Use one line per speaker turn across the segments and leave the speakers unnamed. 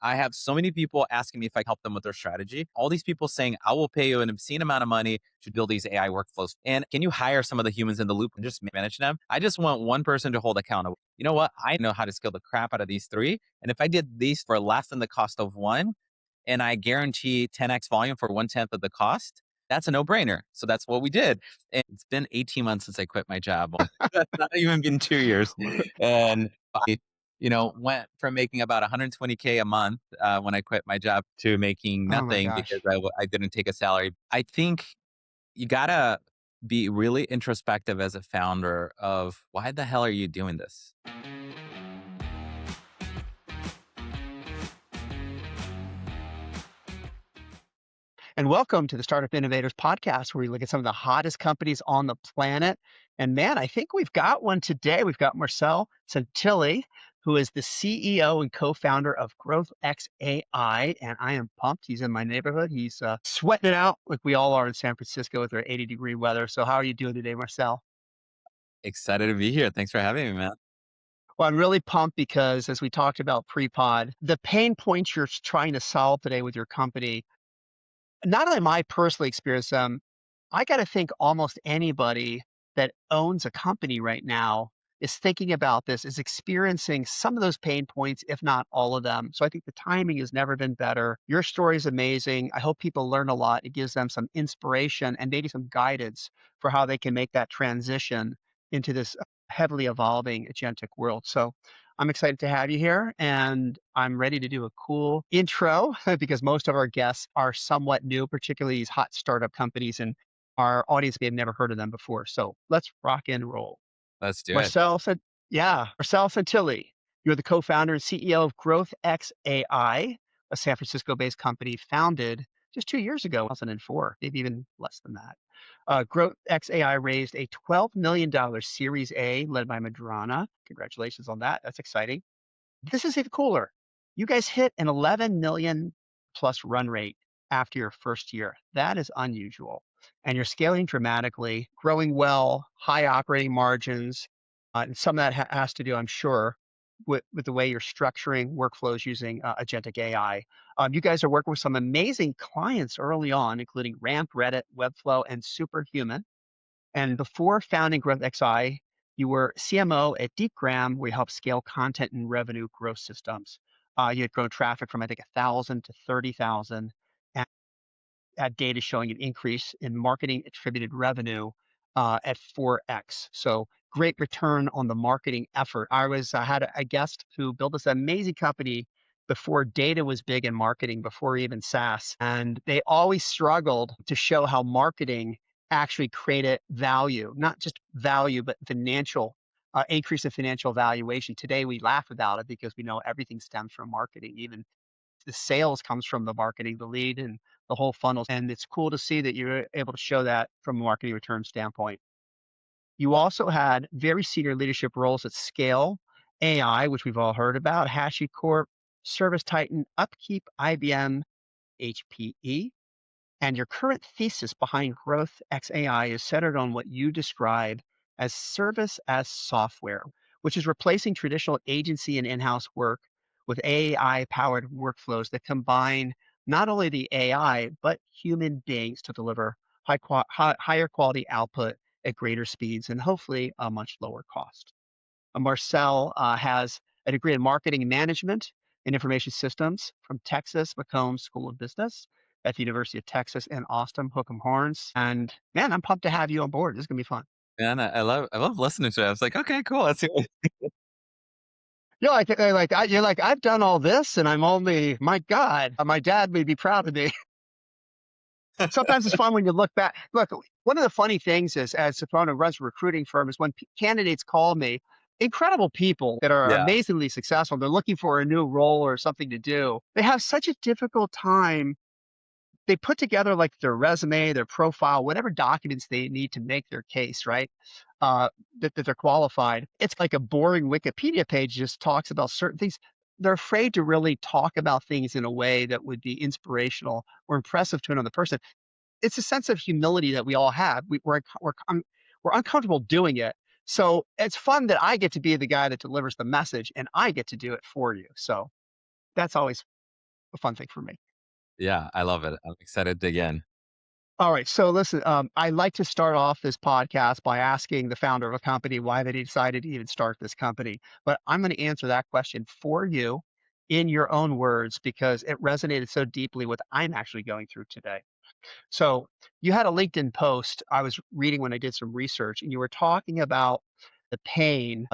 I have so many people asking me if I help them with their strategy. All these people saying, I will pay you an obscene amount of money to build these AI workflows. And can you hire some of the humans in the loop and just manage them? I just want one person to hold accountable. You know what? I know how to scale the crap out of these three. And if I did these for less than the cost of one, and I guarantee 10x volume for 1/10 of the cost, that's a no-brainer. So that's what we did. And it's been 18 months since I quit my job. That's not even been 2 years. And I, went from making about 120K a month when I quit my job to making
Oh my
nothing because
gosh.
I didn't take a salary. I think you gotta be really introspective as a founder of why the hell are you doing this?
And welcome to the Startup Innovators podcast, where we look at some of the hottest companies on the planet. And man, I think we've got one today. We've got Marcel Santilli, who is the CEO and co-founder of GrowthX AI. And I am pumped. He's in my neighborhood. He's sweating it out like we all are in San Francisco with our 80-degree weather. So how are you doing today, Marcel?
Excited to be here. Thanks for having me, man.
Well, I'm really pumped because as we talked about pre-pod, the pain points you're trying to solve today with your company, not only am I personally experienced them, I got to think almost anybody that owns a company right now is thinking about this, is experiencing some of those pain points, if not all of them. So I think the timing has never been better. Your story is amazing. I hope people learn a lot. It gives them some inspiration and maybe some guidance for how they can make that transition into this heavily evolving agentic world. So I'm excited to have you here, and I'm ready to do a cool intro because most of our guests are somewhat new, particularly these hot startup companies, and our audience may have never heard of them before. So let's rock and roll.
Let's do it.
Marcel said, yeah, Marcel Santilli, you're the co-founder and CEO of GrowthX AI, a San Francisco-based company founded just 2 years ago, 2004, maybe even less than that. GrowthX AI raised a $12 million Series A led by Madrona. Congratulations on that. That's exciting. This is even cooler. You guys hit an 11 million plus run rate after your first year. That is unusual. And you're scaling dramatically, growing well, high operating margins. And some of that has to do, I'm sure, with the way you're structuring workflows using agentic AI. You guys are working with some amazing clients early on, including Ramp, Reddit, Webflow, and Superhuman. And before founding GrowthXI, you were CMO at DeepGram, where you helped scale content and revenue growth systems. You had grown traffic from, I think, 1,000 to 30,000, and had data showing an increase in marketing attributed revenue at 4x. So great return on the marketing effort. I had a guest who built this amazing company before data was big in marketing, before even SaaS. And they always struggled to show how marketing actually created value, not just value, but financial increase in financial valuation. Today, we laugh about it because we know everything stems from marketing. Even the sales comes from the marketing, the lead and the whole funnel. And it's cool to see that you're able to show that from a marketing return standpoint. You also had very senior leadership roles at Scale AI, which we've all heard about, HashiCorp, Service Titan, Upkeep, IBM, HPE. And your current thesis behind Growth XAI is centered on what you describe as service as software, which is replacing traditional agency and in-house work with AI-powered workflows that combine not only the AI, but human beings to deliver higher quality output at greater speeds and hopefully a much lower cost. Marcel has a degree in marketing management and information systems from Texas McCombs School of Business at the University of Texas in Austin, Hook 'em Horns. And man, I'm pumped to have you on board. This is gonna be fun.
Man, I love listening to it. I was like, okay, cool. Let's see.
You're like, I've done all this and I'm only, my God, my dad may be proud of me. Sometimes it's fun when you look back. Look, one of the funny things is, as someone who runs a recruiting firm, is when candidates call me, incredible people that are
Yeah.
amazingly successful, they're looking for a new role or something to do. They have such a difficult time. They put together like their resume, their profile, whatever documents they need to make their case, right? That they're qualified. It's like a boring Wikipedia page just talks about certain things. They're afraid to really talk about things in a way that would be inspirational or impressive to another person. It's a sense of humility that we all have. We're uncomfortable doing it. So it's fun that I get to be the guy that delivers the message and I get to do it for you. So that's always a fun thing for me.
Yeah, I love it. I'm excited to dig in.
All right. So listen, I like to start off this podcast by asking the founder of a company why they decided to even start this company. But I'm going to answer that question for you in your own words because it resonated so deeply with what I'm actually going through today. So you had a LinkedIn post I was reading when I did some research, and you were talking about the pain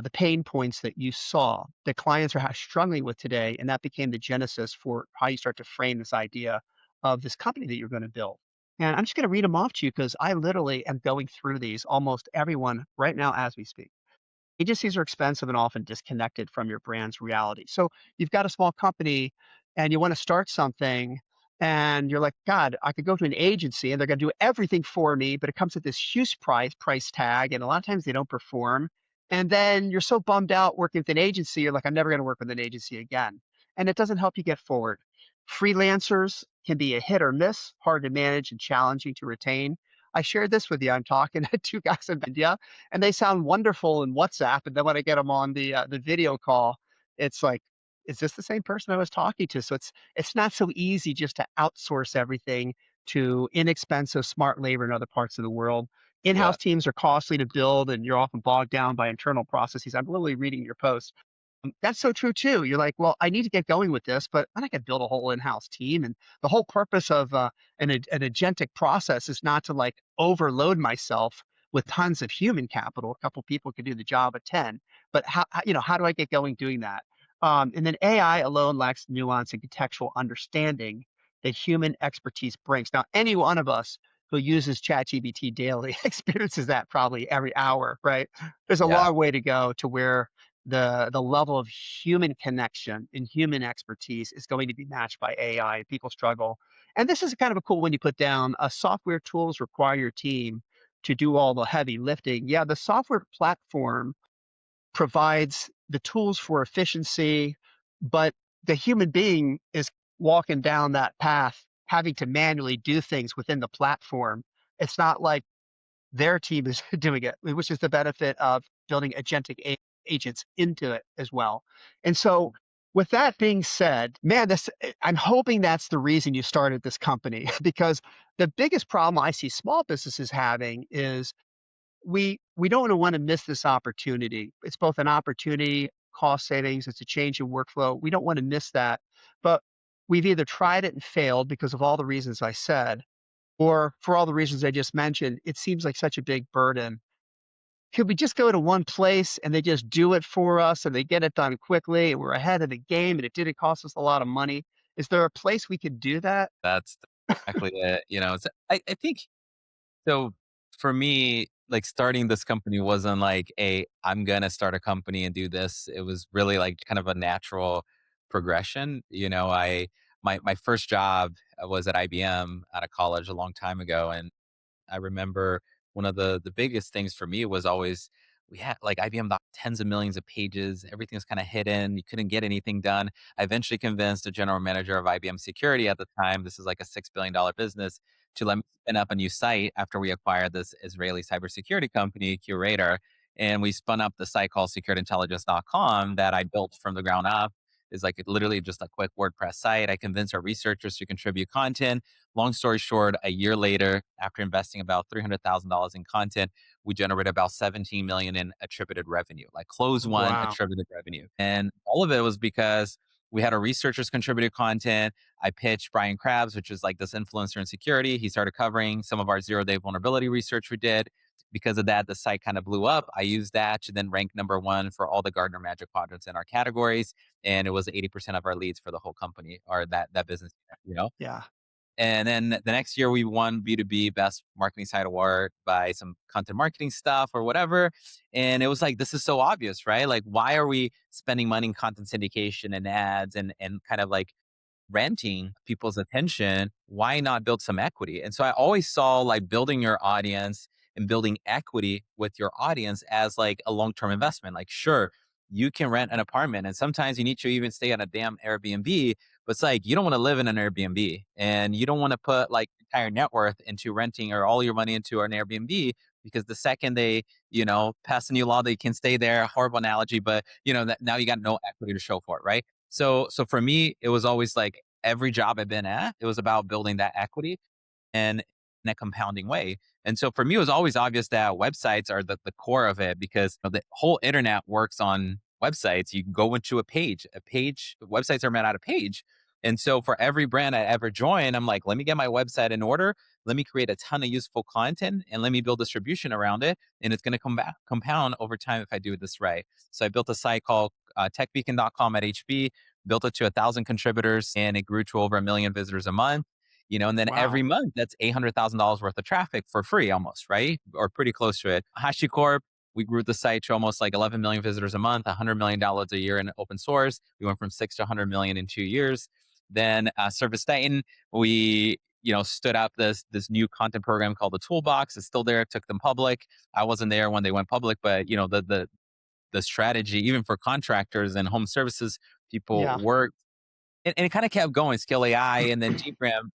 points that you saw that clients are struggling with today, and that became the genesis for how you start to frame this idea of this company that you're going to build. And I'm just going to read them off to you because I literally am going through these almost everyone right now as we speak. Agencies are expensive and often disconnected from your brand's reality. So you've got a small company and you want to start something and you're like, God, I could go to an agency and they're going to do everything for me, but it comes with this huge price tag. And a lot of times they don't perform. And then you're so bummed out working with an agency, you're like, I'm never going to work with an agency again. And it doesn't help you get forward. Freelancers can be a hit or miss, hard to manage and challenging to retain. I shared this with you. I'm talking to two guys in India and they sound wonderful in WhatsApp. And then when I get them on the video call, it's like, is this the same person I was talking to? So it's not so easy just to outsource everything to inexpensive smart labor in other parts of the world.
Yeah,
In-house teams are costly to build, and you're often bogged down by internal processes. I'm literally reading your post. That's so true too. You're like, well, I need to get going with this, but I'm not going to build a whole in-house team. And the whole purpose of an agentic process is not to like overload myself with tons of human capital. A couple people could do the job of 10, but how do I get going doing that? And then AI alone lacks nuance and contextual understanding that human expertise brings. Now, any one of us who uses ChatGPT daily experiences that probably every hour, right? There's a
yeah,
long way to go to where the level of human connection and human expertise is going to be matched by AI. People struggle. And this is kind of a cool one you put down. Software tools require your team to do all the heavy lifting. Yeah, the software platform provides the tools for efficiency, but the human being is walking down that path, having to manually do things within the platform. It's not like their team is doing it, which is the benefit of building agentic agents into it as well. And so, with that being said, man, I'm hoping that's the reason you started this company because the biggest problem I see small businesses having is we don't want to miss this opportunity. It's both an opportunity, cost savings, it's a change in workflow. We don't want to miss that. But we've either tried it and failed because of all the reasons I said, or for all the reasons I just mentioned, it seems like such a big burden. Could we just go to one place and they just do it for us and they get it done quickly and we're ahead of the game and it didn't cost us a lot of money? Is there a place we could do that?
that's exactly it. I think so. For me, like starting this company wasn't like I'm gonna start a company and do this. It was really like kind of a natural progression. My first job was at IBM out of college a long time ago, and I remember one of the biggest things for me was always we had like IBM got tens of millions of pages. Everything was kind of hidden. You couldn't get anything done. I eventually convinced the general manager of IBM Security at the time, this is like a $6 billion business, to let me spin up a new site after we acquired this Israeli cybersecurity company, Curator. And we spun up the site called securedintelligence.com that I built from the ground up. Is like literally just a quick WordPress site. I convinced our researchers to contribute content. Long story short, a year later, after investing about $300,000 in content, we generated about 17 million in attributed revenue, like close one
Wow.
attributed revenue. And all of it was because we had our researchers contributed content. I pitched Brian Krabs, which is like this influencer in security. He started covering some of our 0 day vulnerability research we did. Because of that, the site kind of blew up. I used that to then rank number one for all the Gartner Magic Quadrants in our categories. And it was 80% of our leads for the whole company or that business, you know?
Yeah.
And then the next year, we won B2B Best Marketing Site Award by some content marketing stuff or whatever. And it was like, this is so obvious, right? Like, why are we spending money in content syndication and ads and kind of like renting people's attention? Why not build some equity? And so I always saw like building your audience and building equity with your audience as like a long term investment. Like, sure, you can rent an apartment and sometimes you need to even stay at a damn Airbnb, but it's like you don't want to live in an Airbnb and you don't want to put like entire net worth into renting or all your money into an Airbnb because the second they, pass a new law, they can stay there. Horrible analogy, but that now you got no equity to show for it, right? So for me, it was always like every job I've been at, it was about building that equity and in a compounding way. And so for me, it was always obvious that websites are the core of it because the whole internet works on websites. You go into websites are meant out of page. And so for every brand I ever join, I'm like, let me get my website in order. Let me create a ton of useful content and let me build distribution around it. And it's going to compound over time if I do this right. So I built a site called techbeacon.com at HB, built it to 1,000 contributors, and it grew to over 1 million visitors a month. And then
Wow.
every month that's $800,000 worth of traffic for free almost, right? Or pretty close to it. HashiCorp, we grew the site to almost like 11 million visitors a month, $100 million a year in open source. We went from 6 to 100 million in 2 years. Then Service Titan, we stood up this new content program called the Toolbox. It's still there. It took them public. I wasn't there when they went public, but the strategy, even for contractors and home services, people
Yeah.
worked. And it kind of kept going, Skill AI and then GPRAM.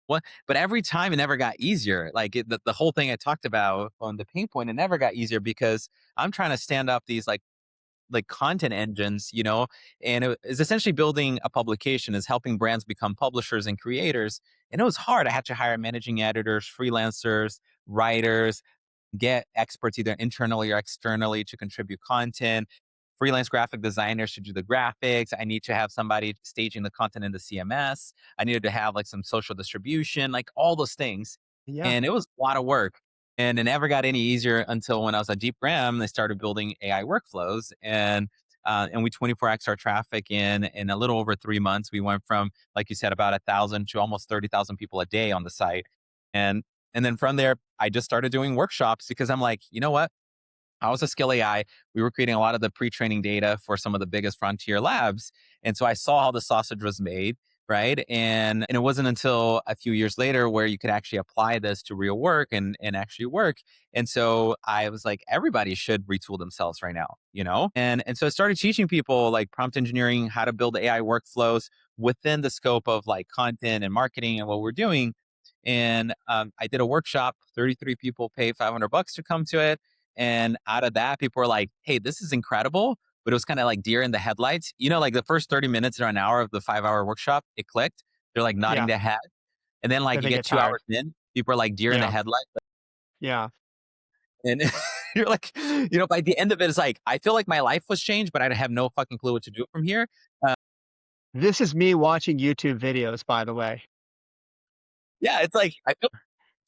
What? But every time it never got easier. Like the whole thing I talked about on the pain point, it never got easier because I'm trying to stand up these like content engines, and it is essentially building a publication, is helping brands become publishers and creators. And it was hard. I had to hire managing editors, freelancers, writers, get experts either internally or externally to contribute content, freelance graphic designers to do the graphics. I need to have somebody staging the content in the CMS. I needed to have like some social distribution, like all those things.
Yeah.
And it was a lot of work. And it never got any easier until when I was at Deep Ram, they started building AI workflows. And we 24x our traffic in a little over 3 months. We went from, like you said, about 1,000 to almost 30,000 people a day on the site. And and then from there, I just started doing workshops because I'm like, you know what? I was a Skill AI. We were creating a lot of the pre-training data for some of the biggest frontier labs. And so I saw how the sausage was made, right? And it wasn't until a few years later where you could actually apply this to real work and actually work. And so I was like, everybody should retool themselves right now, And so I started teaching people like prompt engineering, how to build AI workflows within the scope of like content and marketing and what we're doing. And I did a workshop, 33 people paid $500 to come to it. And out of that, people were like, hey, this is incredible. But it was kind of like deer in the headlights. Like the first 30 minutes or an hour of the 5-hour workshop, it clicked. They're like nodding
Yeah.
their head. And then like
Then
you
they
get
get
2 hours
tired.
in, people are like deer in the
Yeah.
headlights.
Yeah.
And you're like, by the end of it, it's like, I feel like my life was changed, but I have no fucking clue what to do from here. Uh,
This is me watching YouTube videos, by the way.
yeah, it's like, I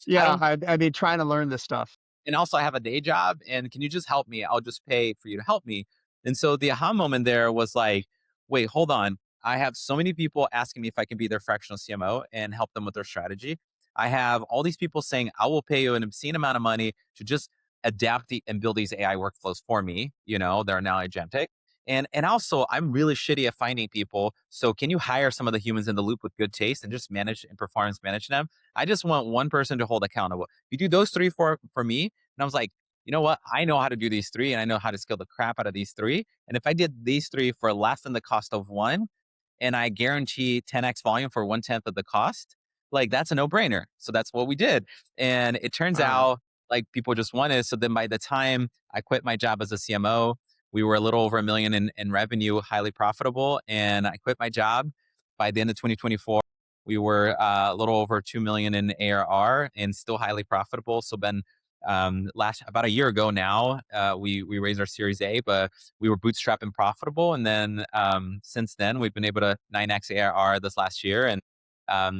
Yeah.
don't
I mean, trying to learn this stuff.
and also I have a day job and can you just help me? I'll just pay for you to help me. And so the aha moment there was like, wait, hold on. I have so many people asking me if I can be their fractional CMO and help them with their strategy. I have all these people saying, I will pay you an obscene amount of money to just adapt and build these AI workflows for me. They're now agentic. And also I'm really shitty at finding people. So can you hire some of the humans in the loop with good taste and just manage and performance manage them? I just want one person to hold accountable. You do those three for me. And I was like, you know what? I know how to do these three and I know how to scale the crap out of these three. And if I did these three for less than the cost of one, and I guarantee 10x volume for 1/10 of the cost, like that's a no brainer. So that's what we did. And it turns
Wow.
out like people just wanted. So then by the time I quit my job as a CMO, we were a little over 1 million in revenue, highly profitable. And I quit my job by the end of 2024. We were a little over 2 million in ARR and still highly profitable. So then last about a year ago now, we raised our Series A, but we were bootstrapped and profitable. And then since then, we've been able to 9x ARR this last year, and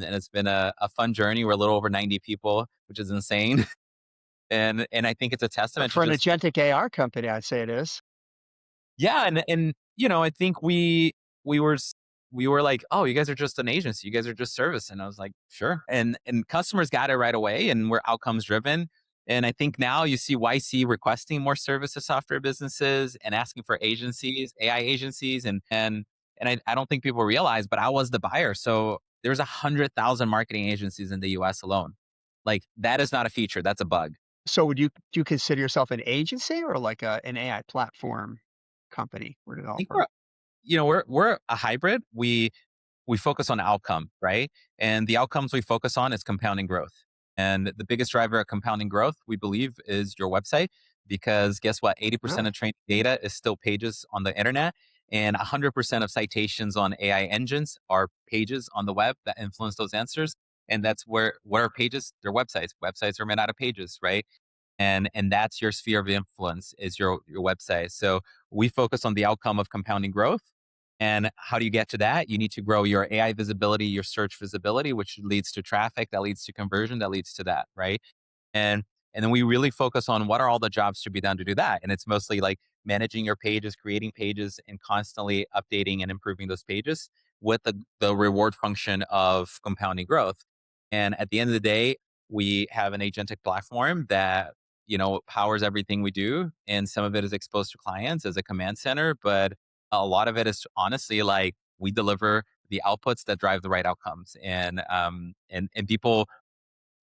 it's been a fun journey. We're a little over 90 people, which is insane, and I think it's a testament to
For an
just
agentic AR company, I'd say it is.
yeah, and I think we were we were like, oh, you guys are just an agency, you guys are just service, and I was like, sure, and customers got it right away, and we're outcomes driven. And I think now you see YC requesting more service to software businesses and asking for agencies, AI agencies, and I don't think people realize, but I was the buyer. So there's 100,000 marketing agencies in the US alone. Like that is not a feature, that's a bug.
So would do you consider yourself an agency or like an AI platform company or
I think
developer?
we're a hybrid. We focus on outcome, right? And the outcomes we focus on is compounding growth. And the biggest driver of compounding growth, we believe, is your website. Because guess what? 80%
Really?
of training data is still pages on the internet. And 100% of citations on AI engines are pages on the web that influence those answers. And that's where, what are pages? They're websites. Websites are made out of pages, right? And that's your sphere of influence, is your website. So we focus on the outcome of compounding growth. And how do you get to that? You need to grow your AI visibility, your search visibility, which leads to traffic, that leads to conversion, that leads to that, right? And and then we really focus on what are all the jobs to be done to do that. And it's mostly like managing your pages, creating pages, and constantly updating and improving those pages with the reward function of compounding growth. And at the end of the day, we have an agentic platform that, powers everything we do. And some of it is exposed to clients as a command center, but a lot of it is honestly like we deliver the outputs that drive the right outcomes. And people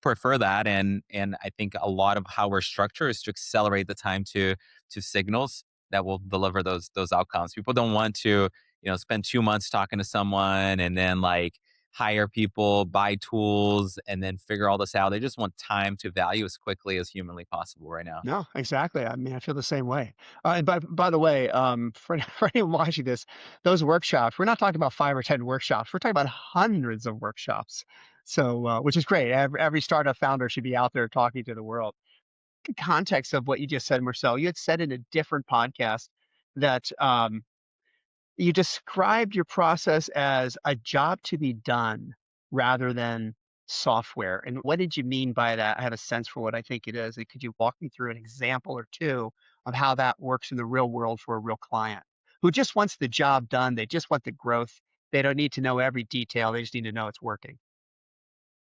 prefer that. And I think a lot of how we're structured is to accelerate the time to signals that will deliver those outcomes. People don't want to, spend 2 months talking to someone and then like hire people, buy tools, and then figure all this out. They just want time to value as quickly as humanly possible right now.
No, exactly. I mean, I feel the same way. And by the way, for for anyone watching this, those workshops, we're not talking about 5 or 10 workshops. We're talking about hundreds of workshops. So, which is great. Every startup founder should be out there talking to the world. In context of what you just said, Marcel, you had said in a different podcast that you described your process as a job to be done rather than software. And what did you mean by that? I have a sense for what I think it is. And could you walk me through an example or two of how that works in the real world for a real client who just wants the job done? They just want the growth. They don't need to know every detail. They just need to know it's working.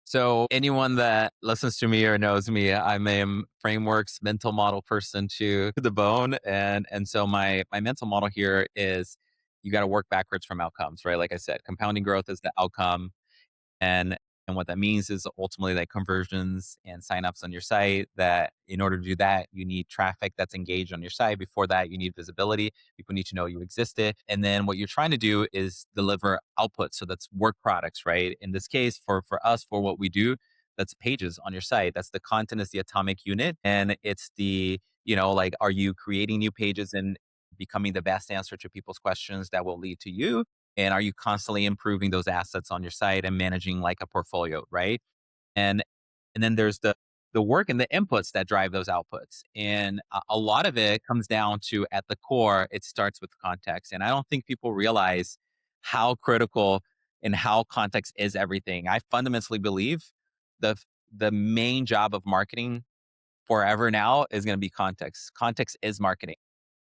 So anyone that listens to me or knows me, I'm a frameworks mental model person to the bone. And so my mental model here is you got to work backwards from outcomes, right? Like I said, compounding growth is the outcome. And and what that means is ultimately like conversions and signups on your site. That in order to do that, you need traffic that's engaged on your site. Before that, you need visibility. People need to know you existed. And then what you're trying to do is deliver output. So that's work products, right? In this case, for us, for what we do, that's pages on your site. That's the content is the atomic unit. And it's the, like, are you creating new pages and becoming the best answer to people's questions that will lead to you? And are you constantly improving those assets on your site and managing like a portfolio, right? And and then there's the work and the inputs that drive those outputs. And a lot of it comes down to, at the core, it starts with context. And I don't think people realize how critical and how context is everything. I fundamentally believe the the main job of marketing forever now is going to be context. Context is marketing,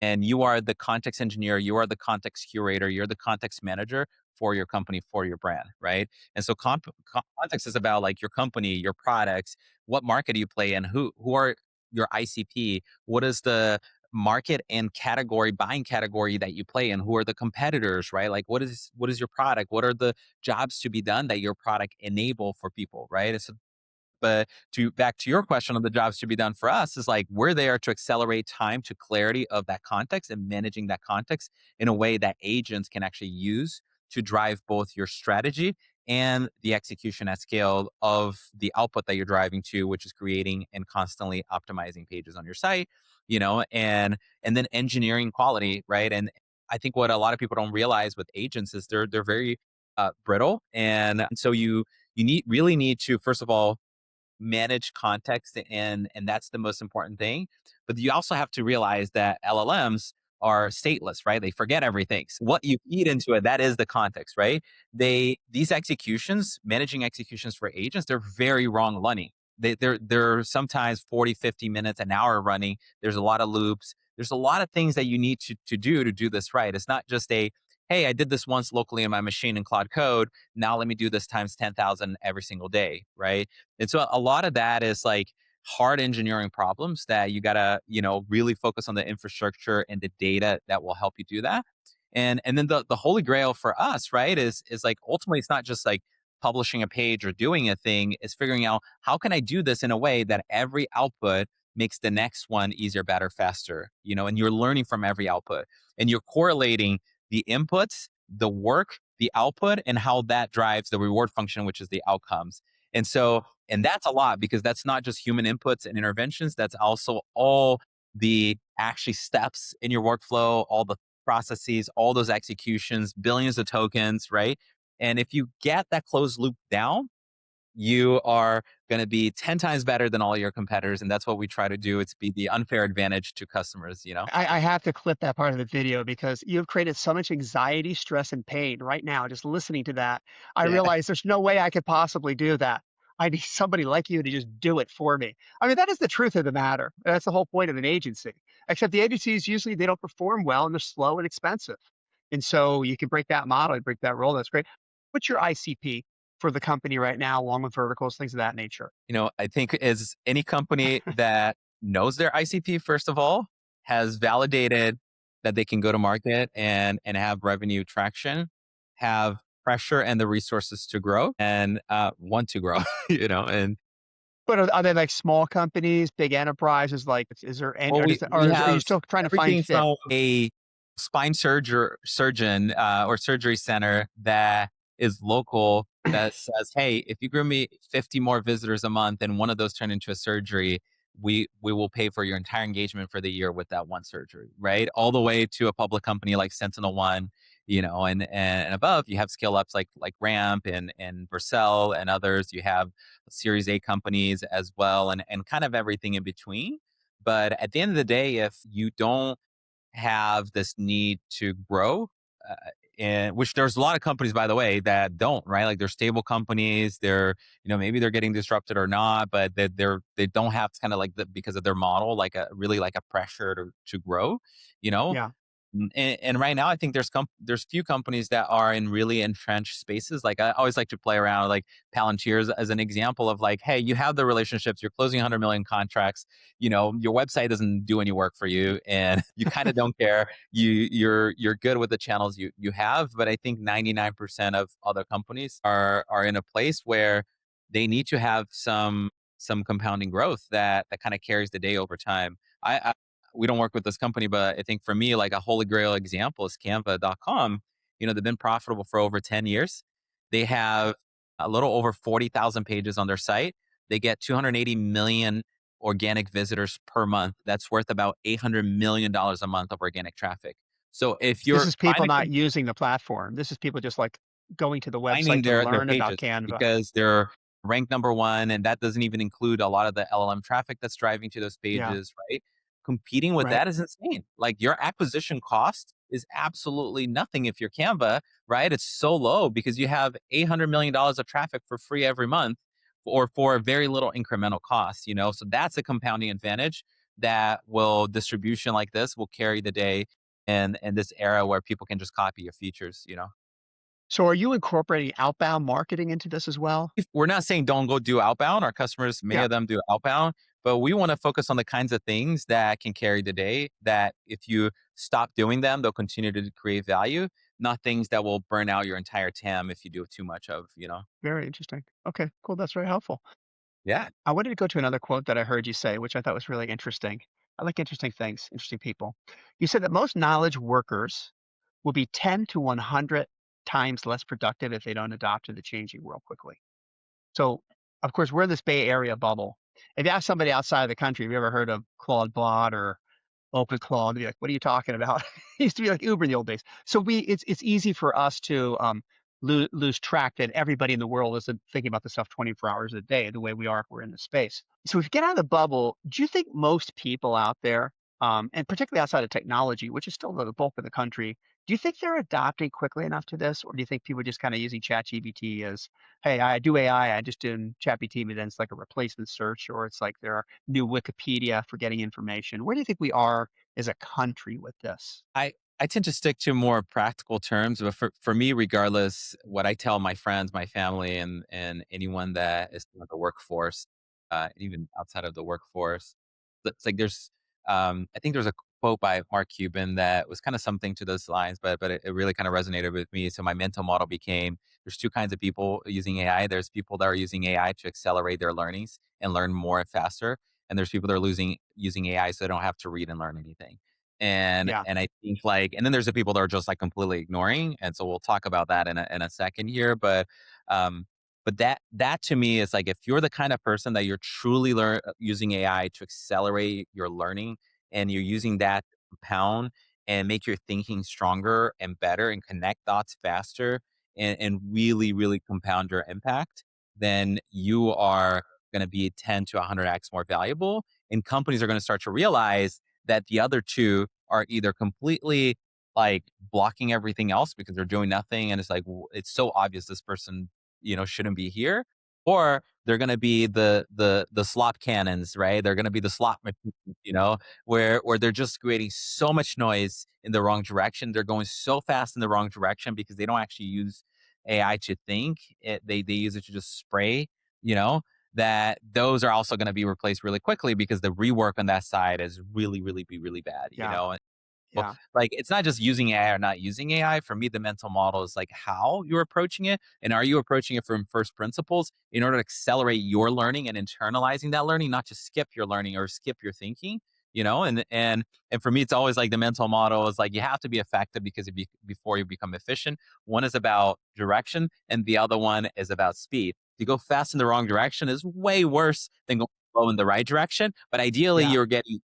and you are the context engineer, you are the context curator, you're the context manager for your company, for your brand, right? And so context is about like your company, your products, what market do you play in, who are your ICP, what is the market and category, buying category that you play in, who are the competitors, right? Like what is your product, what are the jobs to be done that your product enable for people, right? It's but to back to your question on the jobs to be done for us, is like we're there to accelerate time to clarity of that context and managing that context in a way that agents can actually use to drive both your strategy and the execution at scale of the output that you're driving to, which is creating and constantly optimizing pages on your site, and then engineering quality, right? And I think what a lot of people don't realize with agents is they're very brittle. And so you really need to, first of all, manage context, and that's the most important thing. But you also have to realize that LLMs are stateless, right? They forget everything. So what you feed into it, that is the context, right? These executions, managing executions for agents, they're very wrong running. They're sometimes 40, 50 minutes, an hour running. There's a lot of loops. There's a lot of things that you need to do this right. It's not just a, hey, I did this once locally in my machine in Cloud Code. Now let me do this times 10,000 every single day, right? And so a lot of that is like hard engineering problems that you gotta, really focus on the infrastructure and the data that will help you do that. And then the holy grail for us, right, is like ultimately it's not just like publishing a page or doing a thing, it's figuring out how can I do this in a way that every output makes the next one easier, better, faster, and you're learning from every output and you're correlating the inputs, the work, the output, and how that drives the reward function, which is the outcomes. And so, and that's a lot because that's not just human inputs and interventions. That's also all the actually steps in your workflow, all the processes, all those executions, billions of tokens, right? And if you get that closed loop down, you are going to be 10 times better than all your competitors. And that's what we try to do. It's be the unfair advantage to customers, you know?
I have to clip that part of the video because you've created so much anxiety, stress, and pain right now. Just listening to that, I
Yeah.
realize there's no way I could possibly do that. I need somebody like you to just do it for me. I mean, that is the truth of the matter. That's the whole point of an agency. Except the agencies usually they don't perform well and they're slow and expensive. And so you can break that model, you break that role. That's great. What's your ICP for the company right now, along with verticals, things of that nature?
I think as any company that knows their ICP, first of all, has validated that they can go to market and have revenue traction, have pressure and the resources to grow and want to grow, and
But are they like small companies, big enterprises? Like, is there any,
well,
or,
we
are you
have
still trying to find
everything
fit?
from a surgeon or surgery center that is local that says, "Hey, if you grow me 50 more visitors a month and one of those turn into a surgery, we will pay for your entire engagement for the year with that one surgery," right? All the way to a public company like Sentinel One, and above, you have scale ups like Ramp and Vercel and others. You have Series A companies as well, and kind of everything in between. But at the end of the day, if you don't have this need to grow, uh, and which there's a lot of companies, by the way, that don't, right? Like they're stable companies. They're, maybe they're getting disrupted or not, but they don't have kind of like because of their model, like a really like a pressure to grow, you know.
Yeah.
And right now, I think there's few companies that are in really entrenched spaces. Like I always like to play around, like Palantir as an example of like, hey, you have the relationships, you're closing 100 million contracts, your website doesn't do any work for you, and you kind of don't care. You're good with the channels you have, but I think 99% of other companies are in a place where they need to have some compounding growth that kind of carries the day over time. We don't work with this company, but I think for me, like a holy grail example is Canva.com. They've been profitable for over 10 years. They have a little over 40,000 pages on their site. They get 280 million organic visitors per month. That's worth about $800 million a month of organic traffic. So if
This
you're
is people not using the platform. This is people just like going to the website
finding
to
their
learn about
pages
Canva.
because they're ranked number one, and that doesn't even include a lot of the LLM traffic that's driving to those
Yeah.
pages, right? Competing with
Right.
that is insane. Like your acquisition cost is absolutely nothing if you're Canva, right? It's so low because you have $800 million of traffic for free every month or for very little incremental cost. So that's a compounding advantage that will distribution like this will carry the day in this era where people can just copy your features.
So are you incorporating outbound marketing into this as well?
We're not saying don't go do outbound. Our customers, many
Yeah.
of them do outbound, but we want to focus on the kinds of things that can carry the day, that if you stop doing them, they'll continue to create value, not things that will burn out your entire TAM if you do too much of.
Very interesting. Okay, cool. That's very helpful.
Yeah.
I wanted to go to another quote that I heard you say, which I thought was really interesting. I like interesting things, interesting people. You said that most knowledge workers will be 10 to 100 times less productive if they don't adapt to the changing world quickly. So, of course, we're in this Bay Area bubble. If you ask somebody outside of the country, have you ever heard of Claude Bot or OpenClaw? And be like, "What are you talking about?" It used to be like Uber in the old days. So it's easy for us to lose track that everybody in the world isn't thinking about this stuff 24 hours a day the way we are if we're in the space. So if you get out of the bubble, do you think most people out there, and particularly outside of technology, which is still the bulk of the country, do you think they're adopting quickly enough to this, or do you think people are just kind of using ChatGPT as, hey, I do AI, I just do ChatGPT, but then it's like a replacement search, or it's like their new Wikipedia for getting information? Where do you think we are as a country with this?
I tend to stick to more practical terms, but for me, regardless, what I tell my friends, my family, and anyone that is in the workforce, even outside of the workforce, it's like I think there's a quote by Mark Cuban that was kind of something to those lines, but it really kind of resonated with me. So my mental model became: there's two kinds of people using AI. There's people that are using AI to accelerate their learnings and learn more and faster, and there's people that are using AI so they don't have to read and learn anything. And
Yeah.
and I think and then there's the people that are just like completely ignoring. And so we'll talk about that in a second here. But that to me is like, if you're the kind of person that you're truly using AI to accelerate your learning and you're using that to compound and make your thinking stronger and better and connect dots faster and really, really compound your impact, then you are going to be 10 to 100x more valuable. And companies are going to start to realize that the other two are either completely like blocking everything else because they're doing nothing. And it's like, it's so obvious this person, shouldn't be here. Or they're going to be the slop cannons, right? They're going to be the slot machines, where they're just creating so much noise in the wrong direction. They're going so fast in the wrong direction because they don't actually use AI to think. They use it to just spray, you know, that those are also going to be replaced really quickly because the rework on that side is really, really be really bad,
Yeah.
well,
Yeah.
like, it's not just using AI or not using AI. For me, the mental model is like how you're approaching it. And are you approaching it from first principles in order to accelerate your learning and internalizing that learning, not to skip your learning or skip your thinking, and for me, it's always like the mental model is like you have to be effective because before you become efficient. One is about direction and the other one is about speed. If you go fast in the wrong direction is way worse than going slow in the right direction. But ideally,
Yeah.
you're getting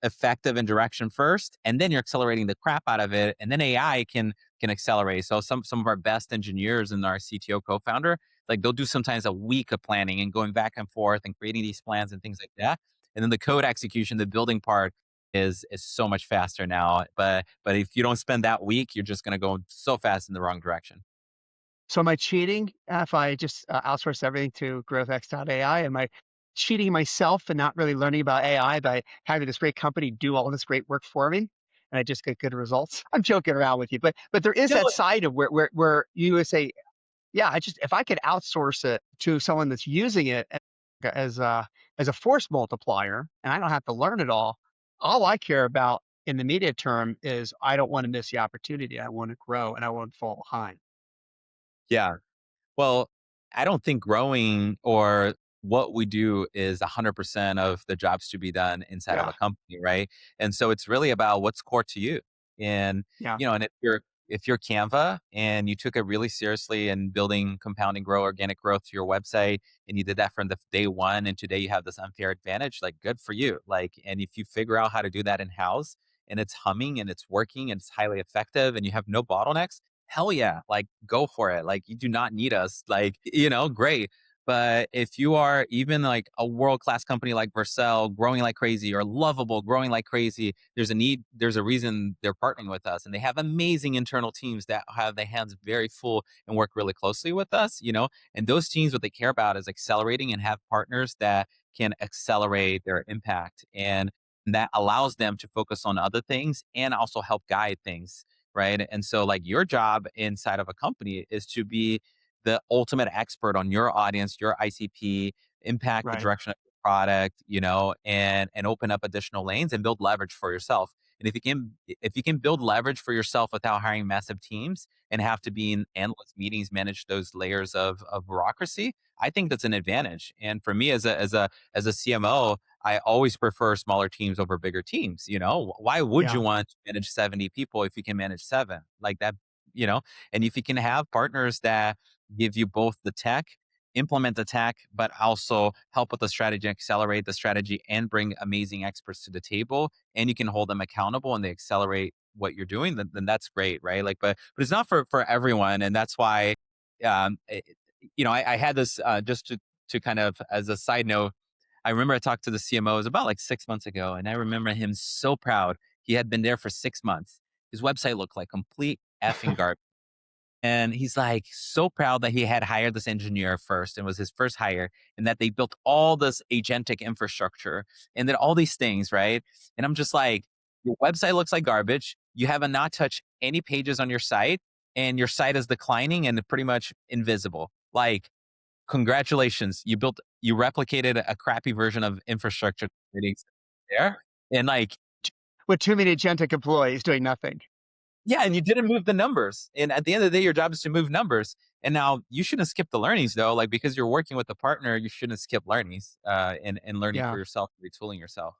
effective in direction first, and then you're accelerating the crap out of it, and then AI can accelerate. So some of our best engineers and our CTO co-founder, like they'll do sometimes a week of planning and going back and forth and creating these plans and things like that. And then the code execution, the building part is so much faster now. But if you don't spend that week, you're just gonna go so fast in the wrong direction.
So am I cheating if I just outsource everything to GrowthX.ai? Am I cheating myself and not really learning about AI by having this great company do all this great work for me, and I just get good results? I'm joking around with you, but there is
No,
that side of where you would say, yeah, I just if I could outsource it to someone that's using it as a force multiplier, and I don't have to learn it all I care about in the immediate term is I don't want to miss the opportunity. I want to grow and I won't fall behind.
yeah. Well, I don't think growing or what we do is 100% of the jobs to be done inside of
Yeah,
a company, right? And so it's really about what's core to you. And
yeah,
and if you're Canva and you took it really seriously in building compound and grow organic growth to your website and you did that from the day one and today you have this unfair advantage, like good for you. Like, and if you figure out how to do that in house and it's humming and it's working and it's highly effective and you have no bottlenecks, hell yeah, like go for it. Like you do not need us. Like, great. But if you are even like a world class company like Vercel growing like crazy or lovable growing like crazy, there's a reason they're partnering with us. And they have amazing internal teams that have their hands very full and work really closely with us, and those teams, what they care about is accelerating and have partners that can accelerate their impact. And that allows them to focus on other things and also help guide things, right? And so, like, your job inside of a company is to be the ultimate expert on your audience, your ICP, impact the
right.
direction of your product, and open up additional lanes and build leverage for yourself. And if you can build leverage for yourself without hiring massive teams and have to be in endless meetings, manage those layers of bureaucracy, I think that's an advantage. And for me as a CMO, I always prefer smaller teams over bigger teams. Why would you
Yeah,
want to manage 70 people if you can manage seven like that? You know, and if you can have partners that give you both the tech, implement the tech, but also help with the strategy, accelerate the strategy, and bring amazing experts to the table, and you can hold them accountable and they accelerate what you're doing, then that's great, right? Like, but it's not for everyone, and that's why, I had this just to kind of as a side note. I remember I talked to the CMO, it was about like 6 months ago, and I remember him so proud. He had been there for 6 months. His website looked like complete effing garbage. And he's like so proud that he had hired this engineer first and was his first hire, and that they built all this agentic infrastructure and then all these things, right? And I'm just like, your website looks like garbage. You haven't not touched any pages on your site, and your site is declining and pretty much invisible. Like, congratulations, you replicated a crappy version of infrastructure that exists there, and like,
with too many agentic employees doing nothing.
yeah, and you didn't move the numbers. And at the end of the day, your job is to move numbers. And now you shouldn't skip the learnings though. Like, because you're working with a partner, you shouldn't skip learnings and learning for
Yeah.
yourself, retooling yourself.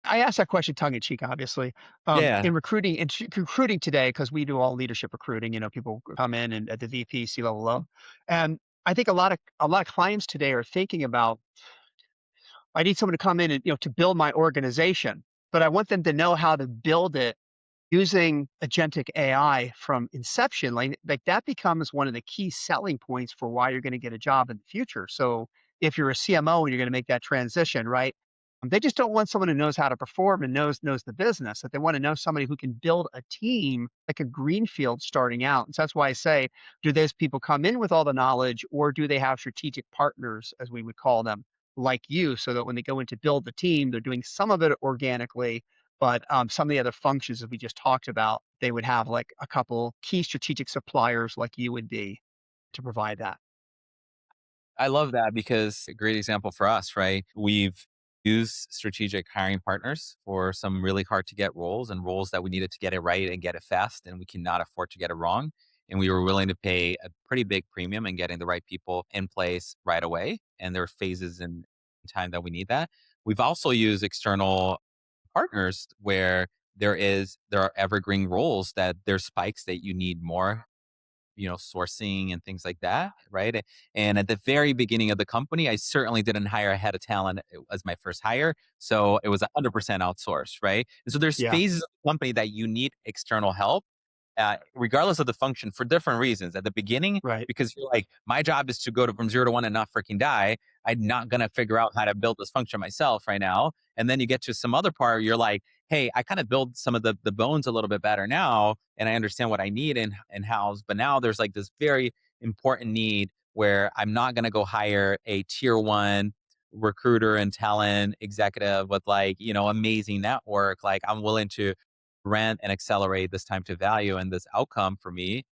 I asked that question tongue in cheek, obviously.
Yeah.
In recruiting, recruiting today, because we do all leadership recruiting, people come in and at the VP, C-level low. And I think a lot of clients today are thinking about, I need someone to come in and, to build my organization, but I want them to know how to build it using agentic AI from inception, like that becomes one of the key selling points for why you're going to get a job in the future. So if you're a CMO and you're going to make that transition, right? They just don't want someone who knows how to perform and knows the business. That they want to know somebody who can build a team like a greenfield starting out. And so that's why I say, do those people come in with all the knowledge, or do they have strategic partners, as we would call them, like you, so that when they go in to build the team, they're doing some of it organically, but some of the other functions that we just talked about, they would have like a couple key strategic suppliers like you would be to provide that.
I love that because a great example for us, right? We've used strategic hiring partners for some really hard to get roles and roles that we needed to get it right and get it fast, and we cannot afford to get it wrong. And we were willing to pay a pretty big premium in getting the right people in place right away. And there are phases in time that we need that. We've also used external partners where there are evergreen roles that there's spikes that you need more, sourcing and things like that, right? And at the very beginning of the company, I certainly didn't hire a head of talent as my first hire. So it was 100% outsourced, right? And so there's
Yeah,
phases of the company that you need external help, regardless of the function for different reasons. At the beginning,
right.
because you're like, my job is to go to from 0 to 1 and not freaking die. I'm not going to figure out how to build this function myself right now. And then you get to some other part, you're like, hey, I kind of build some of the bones a little bit better now. And I understand what I need in house. But now there's like this very important need where I'm not going to go hire a tier 1 recruiter and talent executive with like, amazing network. Like I'm willing to rent and accelerate this time to value and this outcome for me.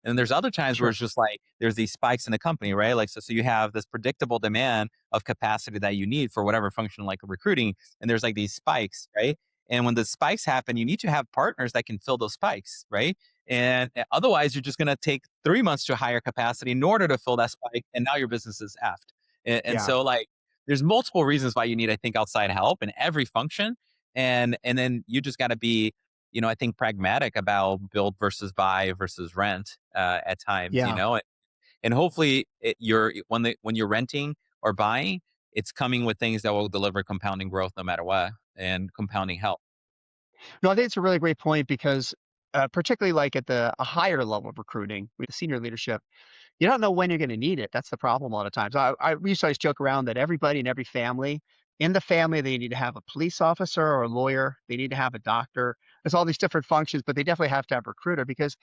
And there's other times where
Sure.
it's just like there's these spikes in the company, right? Like so you have this predictable demand of capacity that you need for whatever function like recruiting, and there's like these spikes, right? And when the spikes happen, you need to have partners that can fill those spikes, right? And otherwise, you're just going to take 3 months to hire capacity in order to fill that spike, and now your business is effed. And
Yeah.
so, like, there's multiple reasons why you need, I think, outside help in every function, and then you just got to be, I think, pragmatic about build versus buy versus rent at times,
Yeah.
and hopefully, when you're renting or buying, it's coming with things that will deliver compounding growth no matter what, and compounding help.
No, I think it's a really great point because, particularly like at a higher level of recruiting with the senior leadership, you don't know when you're going to need it. That's the problem a lot of times. We used to always joke around that everybody in every family, in the family, they need to have a police officer or a lawyer. They need to have a doctor. There's all these different functions, but they definitely have to have a recruiter because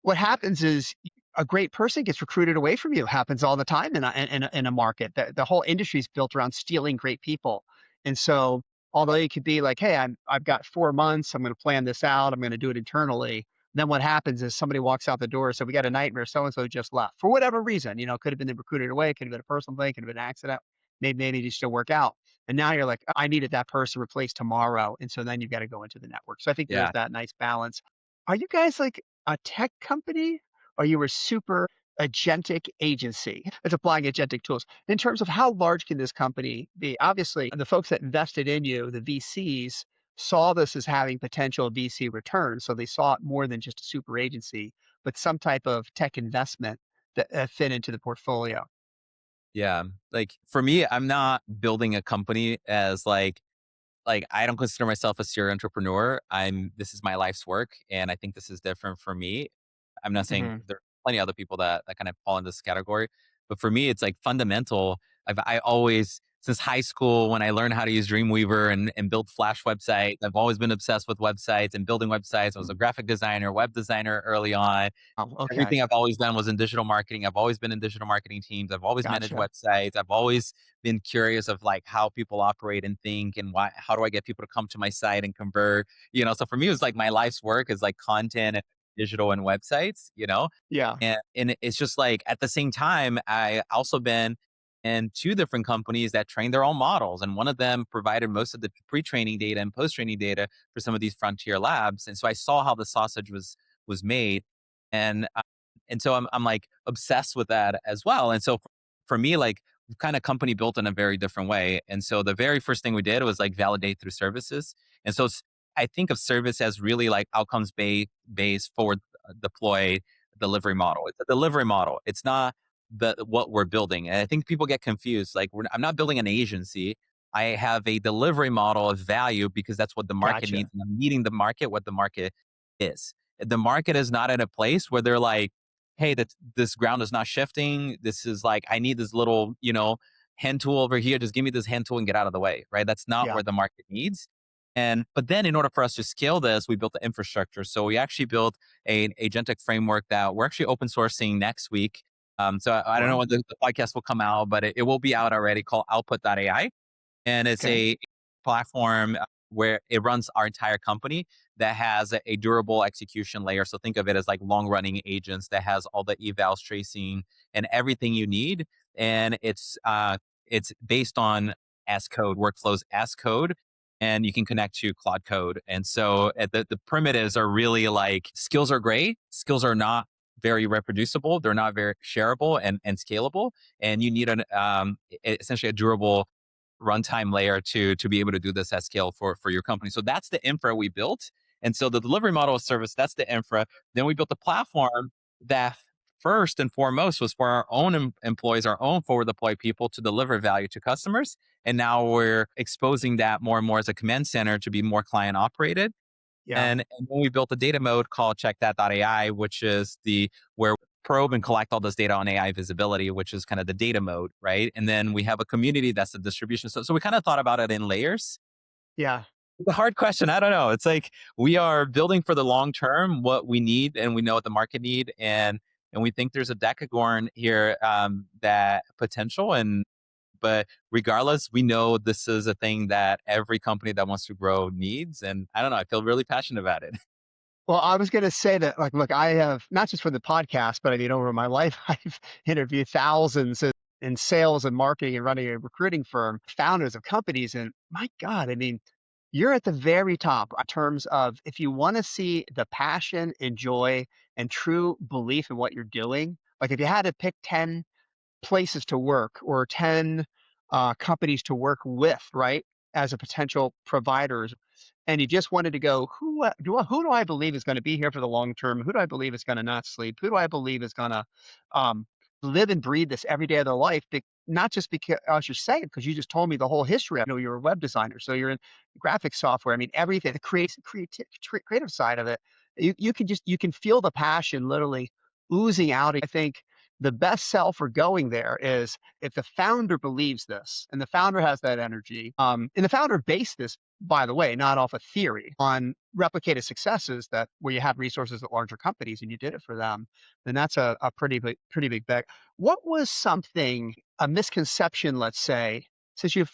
what happens is a great person gets recruited away from you. Happens all the time in a market. The whole industry is built around stealing great people. And so, although you could be like, "Hey, I've got 4 months. I'm going to plan this out. I'm going to do it internally." Then what happens is somebody walks out the door. So we got a nightmare. So and so just left for whatever reason. It could have been they recruited away. It could have been a personal thing. Could have been an accident. Maybe it just didn't work out. And now you're like, I needed that person replaced tomorrow. And so then you've got to go into the network. So I think there's
Yeah.
that nice balance. Are you guys like a tech company, or you were super agentic agency that's applying agentic tools? In terms of how large can this company be? Obviously, the folks that invested in you, the VCs, saw this as having potential VC returns. So they saw it more than just a super agency, but some type of tech investment that fit into the portfolio.
Yeah. Like for me, I'm not building a company as like I don't consider myself a serial entrepreneur. This is my life's work, and I think this is different for me. I'm not saying
Hmm.
there are plenty of other people that kind of fall in this category, but for me, it's like fundamental. I always, since high school, when I learned how to use Dreamweaver and build Flash websites, I've always been obsessed with websites and building websites. I was a graphic designer, web designer early on.
Oh, okay.
Everything I've always done was in digital marketing. I've always been in digital marketing teams. I've always managed
Gotcha.
websites. I've always been curious of like how people operate and think and how do I get people to come to my site and convert. So for me, it was like my life's work is like content and digital and websites.
Yeah.
And it's just like at the same time, I also been in two different companies that train their own models. And one of them provided most of the pre-training data and post-training data for some of these frontier labs. And so I saw how the sausage was made. And so I'm like obsessed with that as well. And so for me, like kind of company built in a very different way. And so the very first thing we did was like validate through services. And so I think of service as really like outcomes based forward deployed delivery model. It's a delivery model. It's not what we're building. And I think people get confused. Like I'm not building an agency. I have a delivery model of value because that's what the market needs.
Gotcha.
And I'm meeting the market what the market is. The market is not in a place where they're like, hey, this ground is not shifting. This is like, I need this little, hand tool over here. Just give me this hand tool and get out of the way, right? That's not
Yeah.
where the market needs. But then in order for us to scale this, we built the infrastructure. So we actually built an agentic framework that we're actually open sourcing next week. So I don't know
Well,
when the podcast will come out, but it will be out already, called output.ai. And it's
okay.
a platform where it runs our entire company that has a durable execution layer. So think of it as like long running agents that has all the evals tracing and everything you need. And it's based on as code workflows as code, and you can connect to Claude Code. And so the primitives are really like, skills are great, skills are not very reproducible, they're not very shareable and scalable, and you need essentially a durable runtime layer to be able to do this at scale for your company. So that's the infra we built. And so the delivery model of service, that's the infra. Then we built a platform that first and foremost was for our own employees, our own forward deployed people to deliver value to customers. And now we're exposing that more and more as a command center to be more client operated.
Yeah.
And then we built a data mode called check.that.ai, which is the where probe and collect all this data on AI visibility, which is kind of the data mode, right? And then we have a community that's the distribution. So we kind of thought about it in layers.
Yeah.
It's a hard question. I don't know. It's like we are building for the long term what we need, and we know what the market need, and we think there's a decacorn here, that potential. And but regardless, we know this is a thing that every company that wants to grow needs. And I don't know. I feel really passionate about it.
Well, I was gonna say that, like, look, I have not just for the podcast, but I mean, over my life, I've interviewed thousands in sales and marketing and running a recruiting firm, founders of companies, and my God, I mean, you're at the very top in terms of if you want to see the passion and joy and true belief in what you're doing. Like, if you had to pick 10 places to work or 10 companies to work with, right, as a potential providers, and you just wanted to go, who do I believe is going to be here for the long term? Who do I believe is going to not sleep? Who do I believe is going to um, live and breathe this every day of their life? Not just because you're saying, because you just told me the whole history. I know you're a web designer, so you're in graphic software. I mean, everything, the creative side of it. You can feel the passion literally oozing out. I think the best sell for going there is if the founder believes this and the founder has that energy, and the founder based this, by the way, not off a theory, on replicated successes that where you have resources at larger companies and you did it for them, then that's a pretty big bet. What was something, a misconception, let's say, since you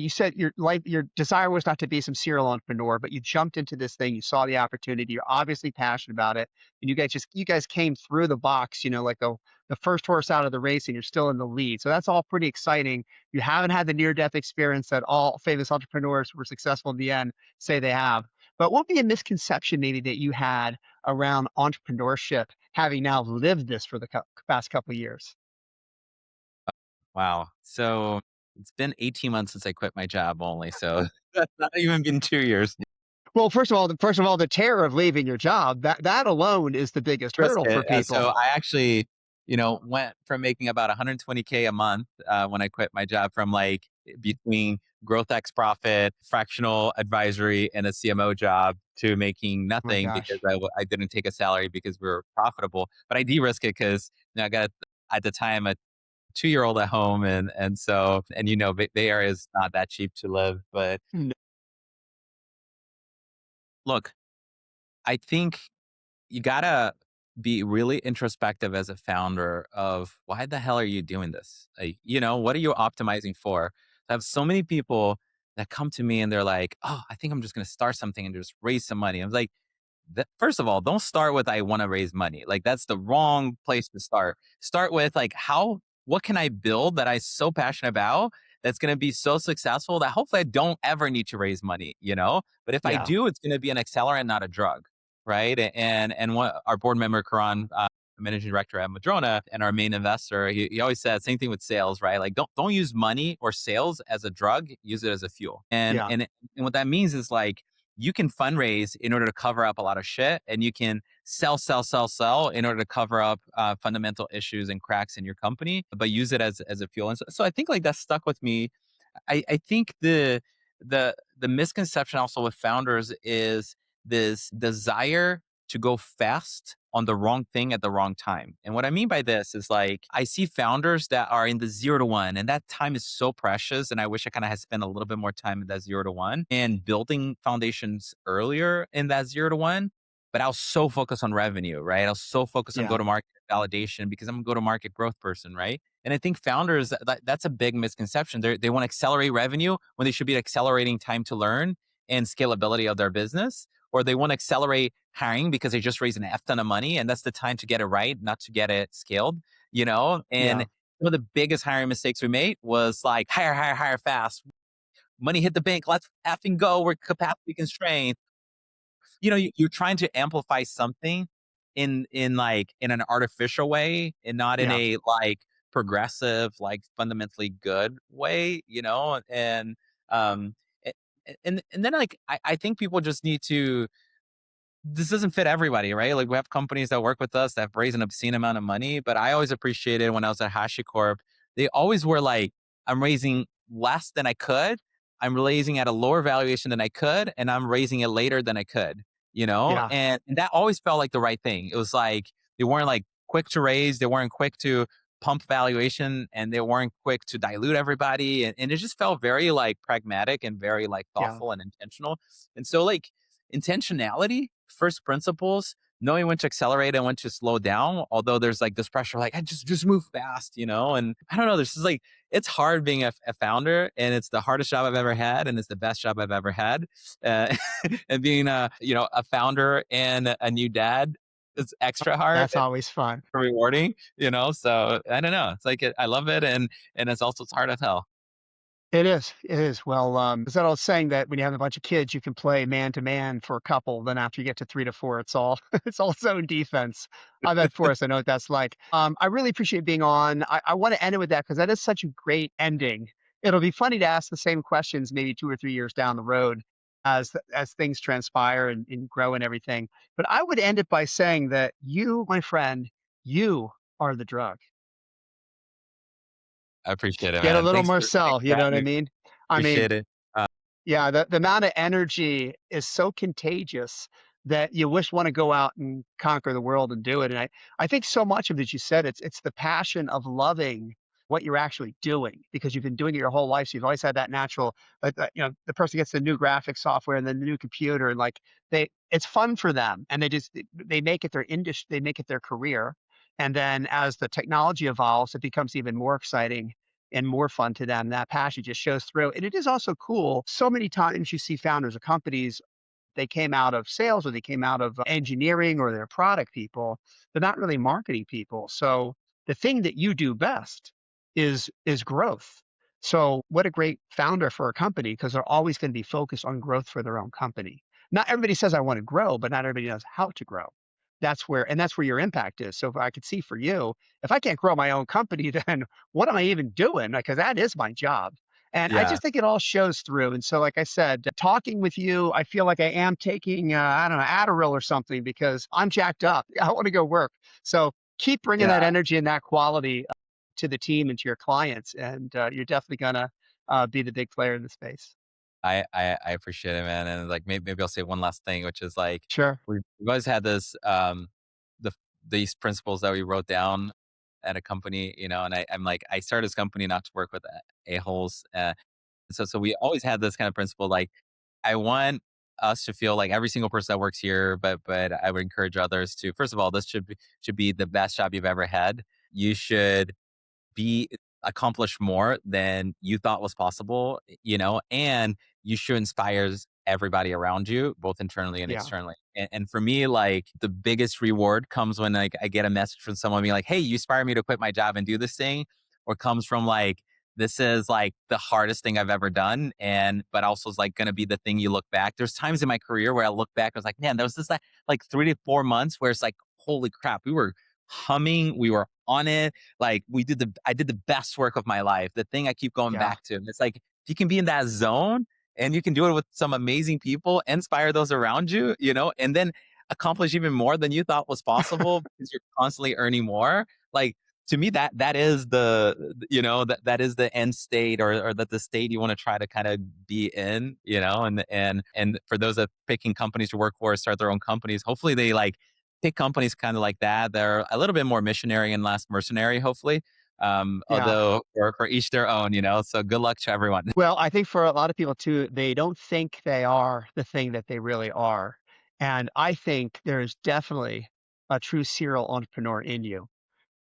said your desire was not to be some serial entrepreneur, but you jumped into this thing, you saw the opportunity, you're obviously passionate about it, and you guys came through the box, like the first horse out of the race, and you're still in the lead. So that's all pretty exciting. You haven't had the near-death experience that all famous entrepreneurs who were successful in the end say they have. But what would be a misconception maybe that you had around entrepreneurship, having now lived this for the past couple of years?
Wow. So it's been 18 months since I quit my job only. So that's not even been 2 years.
Well, first of all, the terror of leaving your job, that alone is the biggest
Risk
hurdle for
it. So
people.
I actually, went from making about 120K a month when I quit my job from like between GrowthX profit, fractional advisory, and a CMO job to making
Oh my
nothing because
gosh.
I didn't take a salary because we were profitable. But I de-risk it because I got at the time a 2-year old at home, and Bay Area is not that cheap to live. But
No.
look, I think you gotta be really introspective as a founder of why the hell are you doing this? Like, what are you optimizing for? I have so many people that come to me and they're like, "Oh, I think I'm just gonna start something and just raise some money." I'm like, first of all, don't start with I want to raise money. Like that's the wrong place to start. Start with like what can I build that I'm so passionate about that's going to be so successful that hopefully I don't ever need to raise money. But if I
Yeah.
do, it's going to be an accelerant, not a drug, right? And what our board member Karan, managing director at Madrona, and our main investor, he always said same thing with sales, right? Like don't use money or sales as a drug, use it as a fuel. And
Yeah.
and and what that means is like you can fundraise in order to cover up a lot of shit, and you can sell in order to cover up fundamental issues and cracks in your company, but use it as a fuel. And so I think like that stuck with me I think the misconception also with founders is this desire to go fast on the wrong thing at the wrong time. And what I mean by this is like I see founders that are in the 0 to 1, and that time is so precious. And I wish I kind of had spent a little bit more time in that 0 to 1 and building foundations earlier in that 0 to 1. But I was so focused on revenue, right? I was so focused on go
Yeah,
to market validation because I'm a go to market growth person, right? And I think founders, that's a big misconception. They want to accelerate revenue when they should be accelerating time to learn and scalability of their business, or they want to accelerate hiring because they just raised an F ton of money and that's the time to get it right, not to get it scaled, you know? And
yeah,
one of the biggest hiring mistakes we made was like hire, hire, hire fast. Money hit the bank. Let's effing go. We're capacity constrained. You know, you're trying to amplify something in like in an artificial way and not in
yeah,
a like progressive, like fundamentally good way, you know? And um a- and then like I think people just need to this doesn't fit everybody, right? Like we have companies that work with us that raise an obscene amount of money, but I always appreciated when I was at HashiCorp, they always were like, I'm raising less than I could, I'm raising at a lower valuation than I could, and I'm raising it later than I could, you know?
yeah,
And that always felt like the right thing. It was like they weren't like quick to raise, they weren't quick to pump valuation, and they weren't quick to dilute everybody. And it just felt very like pragmatic and very like
yeah.
thoughtful and intentional. And so like intentionality, first principles, knowing when to accelerate and when to slow down. Although there's like this pressure, like I just move fast, you know. And I don't know. This is like it's hard being a founder, and it's the hardest job I've ever had, and it's the best job I've ever had. Uh, and being a a founder and a new dad is extra hard
That's always fun.
and rewarding, you know. So I don't know. It's like I love it, and it's hard as hell.
It is. It is. Well, is that old saying that when you have a bunch of kids, you can play man to man for a couple. Then after you get to 3 to 4, it's all it's all zone defense. I've had Forrest. I know what that's like. I really appreciate being on. I want to end it with that because that is such a great ending. It'll be funny to ask the same questions maybe 2 or 3 years down the road as things transpire and grow and everything. But I would end it by saying that you, my friend, you are the drug.
I appreciate it,
Get a
man.
little
Thanks
Marcel,
for
you know
having
what I
me.
mean? I mean,
Appreciate it.
yeah, the amount of energy is so contagious that you wish want to go out and conquer the world and do it. And I think so much of it you said it's the passion of loving what you're actually doing because you've been doing it your whole life. So you've always had that natural, like the person gets the new graphic software and then the new computer and like it's fun for them and they make it their industry, they make it their career. And then as the technology evolves, it becomes even more exciting and more fun to them. That passion just shows through. And it is also cool. So many times you see founders of companies, they came out of sales or they came out of engineering or they're product people. They're not really marketing people. So the thing that you do best is growth. So what a great founder for a company because they're always going to be focused on growth for their own company. Not everybody says I want to grow, but not everybody knows how to grow. That's where your impact is. So if I could see for you, if I can't grow my own company, then what am I even doing? Because that is my job. And I
Yeah.
just think it all shows through. And so, like I said, talking with you, I feel like I am taking, I don't know, Adderall or something because I'm jacked up. I want to go work. So keep bringing that
Yeah.
energy and that quality to the team and to your clients. And you're definitely going to be the big player in the space.
I appreciate it, man. And like maybe I'll say one last thing, which is like
Sure.
we've always had this the these principles that we wrote down at a company, you know, and I'm like I started this company not to work with a-holes. So we always had this kind of principle, like I want us to feel like every single person that works here, but I would encourage others to first of all, this should be the best job you've ever had. You should be accomplish more than you thought was possible, you know, and you should inspire everybody around you, both internally and
Yeah.
externally. And for me, like the biggest reward comes when like I get a message from someone being like, "Hey, you inspired me to quit my job and do this thing," or comes from like, "This is like the hardest thing I've ever done," and but also is like going to be the thing you look back. There's times in my career where I look back, I was like, "Man, there was this like 3 to 4 months where it's like, holy crap, we were humming, we were on it." Like I did the best work of my life, the thing I keep going
Yeah.
back to. And it's like, if you can be in that zone and you can do it with some amazing people, inspire those around you, you know, and then accomplish even more than you thought was possible because you're constantly earning more. Like to me, that is the, that is the end state, or that the state you want to try to kind of be in, and for those that picking companies to work for, start their own companies, hopefully they like pick companies kind of like that. They're a little bit more missionary and less mercenary, hopefully.
Yeah.
Although for each their own, so good luck to everyone.
Well, I think for a lot of people too, they don't think they are the thing that they really are. And I think there's definitely a true serial entrepreneur in you.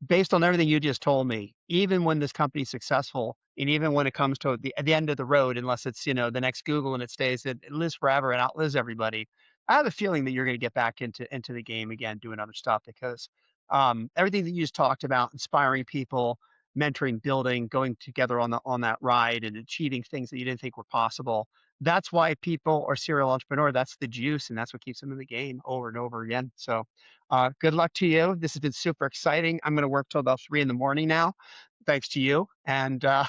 Based on everything you just told me, even when this company's successful, and even when it comes to the end of the road, unless it's, the next Google and it lives forever and outlives everybody, I have a feeling that you're going to get back into the game again, doing other stuff because everything that you just talked about, inspiring people, mentoring, building, going together on that ride and achieving things that you didn't think were possible. That's why people are serial entrepreneur. That's the juice, and that's what keeps them in the game over and over again. So good luck to you. This has been super exciting. I'm going to work till about 3 in the morning now, thanks to you. And I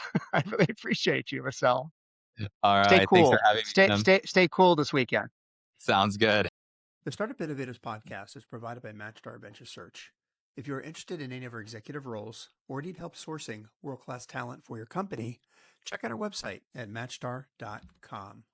really appreciate you, Marcel.
All
Stay
right. Thanks for
cool.
having me, Tim.
Stay cool this weekend.
Sounds good.
The Startup Innovators podcast is provided by MatchStar Venture Search. If you're interested in any of our executive roles or need help sourcing world-class talent for your company, check out our website at matchstar.com.